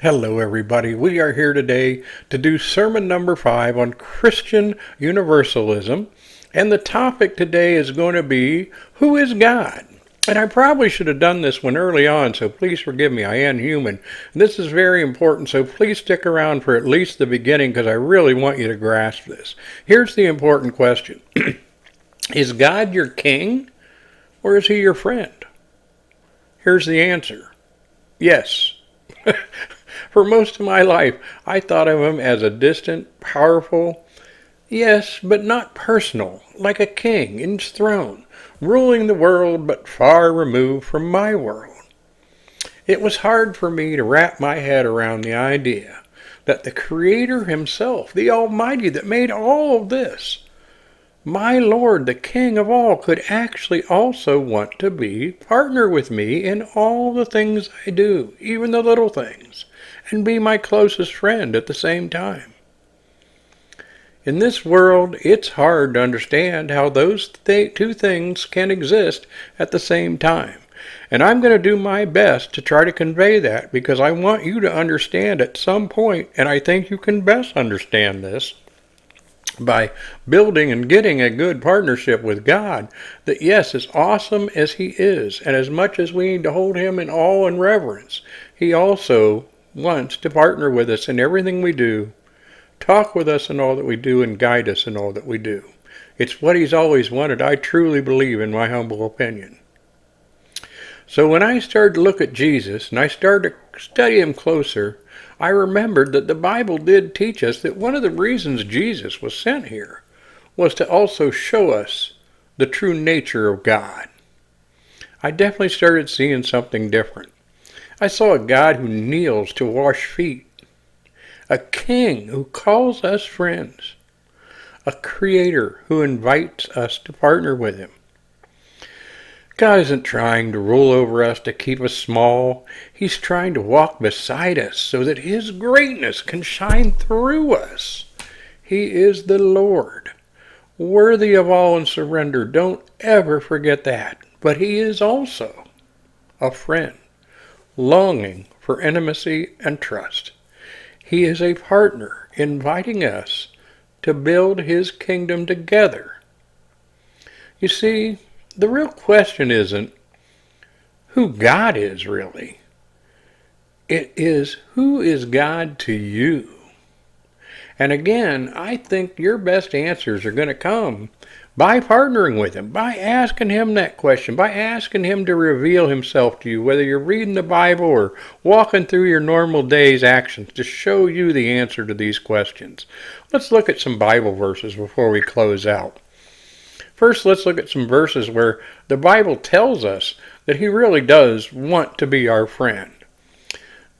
Hello, everybody. We are here today to do sermon number 5 on Christian Universalism. And the topic today is going to be, who is God? And I probably should have done this one early on, so please forgive me. I am human. This is very important, so please stick around for at least the beginning because I really want you to grasp this. Here's the important question. Is God your king or is he your friend? Here's the answer. Yes. For most of my life, I thought of him as a distant, powerful, yes, but not personal, like a king in his throne, ruling the world but far removed from my world. It was hard for me to wrap my head around the idea that the Creator himself, the Almighty that made all of this, my Lord, the King of all, could actually also want to partner with me in all the things I do, even the little things, and be my closest friend at the same time. In this world, it's hard to understand how those two things can exist at the same time. And I'm going to do my best to try to convey that because I want you to understand at some point, and I think you can best understand this, by building and getting a good partnership with God, that yes, as awesome as he is, and as much as we need to hold him in awe and reverence, he also wants to partner with us in everything we do, talk with us in all that we do, and guide us in all that we do. It's what he's always wanted, I truly believe, in my humble opinion. So when I started to look at Jesus, and I started to study him closer, I remembered that the Bible did teach us that one of the reasons Jesus was sent here was to also show us the true nature of God. I definitely started seeing something different. I saw a God who kneels to wash feet, a king who calls us friends, a creator who invites us to partner with him. God isn't trying to rule over us to keep us small. He's trying to walk beside us so that his greatness can shine through us. He is the Lord, worthy of all and surrender. Don't ever forget that. But he is also a friend, longing for intimacy and trust. He is a partner, inviting us to build his kingdom together. You see, the real question isn't who God is really. It is, who is God to you? And again, I think your best answers are going to come by partnering with him, by asking him that question, by asking him to reveal himself to you, whether you're reading the Bible or walking through your normal day's actions to show you the answer to these questions. Let's look at some Bible verses before we close out. First, let's look at some verses where the Bible tells us that he really does want to be our friend.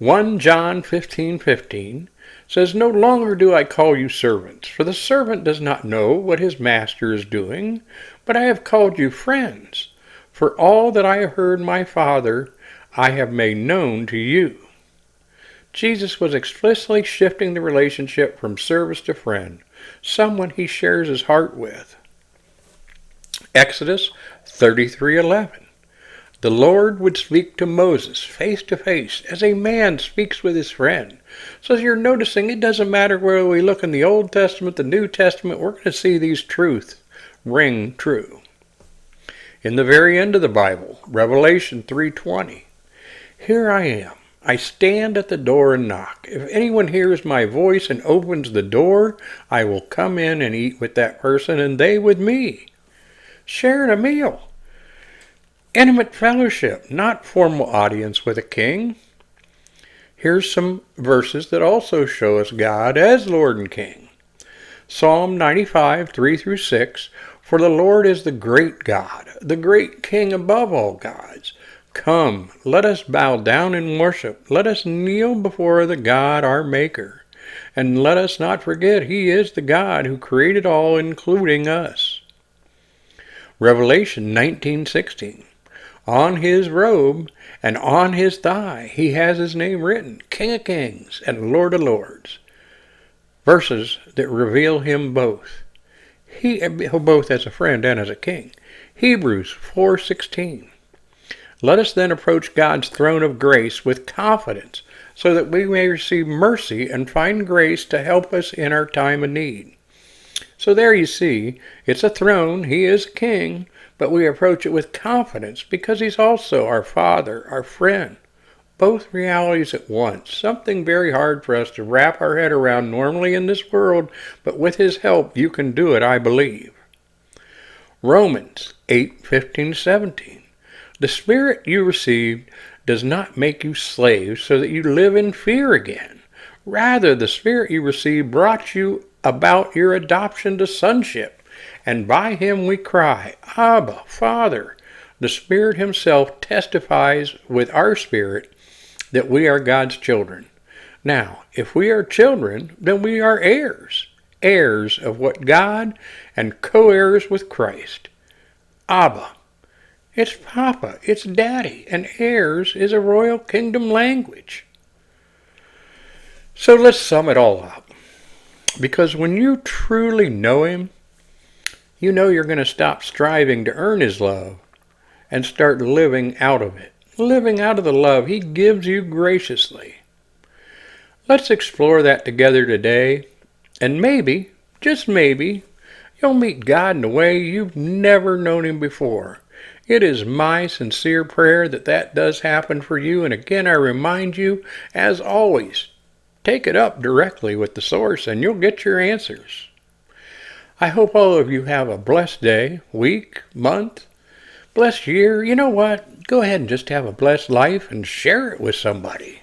1 John 15:15 says, "No longer do I call you servants, for the servant does not know what his master is doing, but I have called you friends, for all that I have heard my Father I have made known to you." Jesus was explicitly shifting the relationship from service to friend, someone he shares his heart with. Exodus 33:11. The Lord would speak to Moses face to face as a man speaks with his friend. So as you're noticing, it doesn't matter whether we look in the Old Testament, the New Testament, we're going to see these truths ring true. In the very end of the Bible, Revelation 3:20, "Here I am. I stand at the door and knock. If anyone hears my voice and opens the door, I will come in and eat with that person and they with me." Sharing a meal. Intimate fellowship, not formal audience with a king. Here's some verses that also show us God as Lord and King. Psalm 95:3-6, "For the Lord is the great God, the great King above all gods. Come, let us bow down and worship. Let us kneel before the God our Maker. And let us not forget he is the God who created all, including us." Revelation 19:16. On his robe and on his thigh he has his name written, King of Kings and Lord of Lords. Verses that reveal him both. Both as a friend and as a king. Hebrews 4:16. Let us then approach God's throne of grace with confidence so that we may receive mercy and find grace to help us in our time of need. So there you see, it's a throne, he is a king, but we approach it with confidence because he's also our Father, our friend. Both realities at once, something very hard for us to wrap our head around normally in this world, but with his help you can do it, I believe. Romans 8:15-17. The Spirit you received does not make you slaves so that you live in fear again. Rather, the Spirit you received brought you about your adoption to sonship, and by him we cry, Abba, Father. The Spirit himself testifies with our spirit that we are God's children. Now, if we are children, then we are heirs, heirs of what God and co-heirs with Christ. Abba. It's Papa, it's Daddy, and heirs is a royal kingdom language. So let's sum it all up. Because when you truly know him, you know you're going to stop striving to earn his love and start living out of it. Living out of the love he gives you graciously. Let's explore that together today, and maybe, just maybe, you'll meet God in a way you've never known him before. It is my sincere prayer that that does happen for you, and again I remind you, as always, take it up directly with the source and you'll get your answers. I hope all of you have a blessed day, week, month, blessed year. You know what? Go ahead and just have a blessed life and share it with somebody.